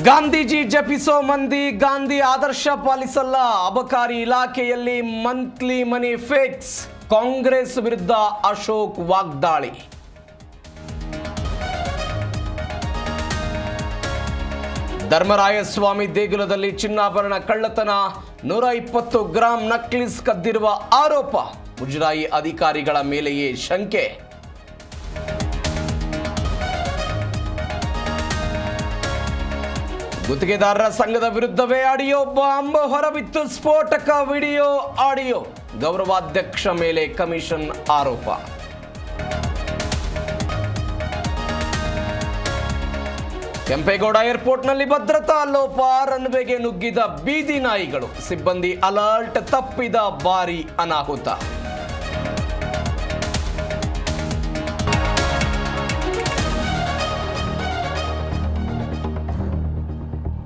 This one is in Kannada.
ಗಾಂಧೀಜಿ ಜಪಿಸೋ ಮಂದಿ ಗಾಂಧಿ ಆದರ್ಶ ಪಾಲಿಸಲ್ಲ. ಅಬಕಾರಿ ಇಲಾಖೆಯಲ್ಲಿ ಮಂತ್ಲಿ ಮನಿ ಫಿಕ್ಸ್. ಕಾಂಗ್ರೆಸ್ ವಿರುದ್ಧ ಅಶೋಕ್ ವಾಗ್ದಾಳಿ. ಧರ್ಮರಾಯಸ್ವಾಮಿ ದೇಗುಲದಲ್ಲಿ ಚಿನ್ನಾಭರಣ ಕಳ್ಳತನ, 120 ಗ್ರಾಂ ನಕ್ಲಿಸ್ ಕದ್ದಿರುವ ಆರೋಪ. ಮುಜರಾಯಿ ಅಧಿಕಾರಿಗಳ ಮೇಲೆಯೇ ಶಂಕೆ. ಗುತ್ತಿಗೆದಾರರ ಸಂಘದ ವಿರುದ್ಧವೇ ಆಡಿಯೋ ಬಾಂಬ್ ಹೊರಬಿತ್ತು. ಸ್ಫೋಟಕ ವಿಡಿಯೋ ಆಡಿಯೋ. ಗೌರವಾಧ್ಯಕ್ಷ ಮೇಲೆ ಕಮಿಷನ್ ಆರೋಪ. ಕೆಂಪೇಗೌಡ ಏರ್ಪೋರ್ಟ್ನಲ್ಲಿ ಭದ್ರತಾ ಲೋಪ. ರನ್ವೇಗೆ ನುಗ್ಗಿದ ಬೀದಿ ನಾಯಿಗಳು. ಸಿಬ್ಬಂದಿ ಅಲರ್ಟ್, ತಪ್ಪಿದ ಭಾರೀ ಅನಾಹುತ.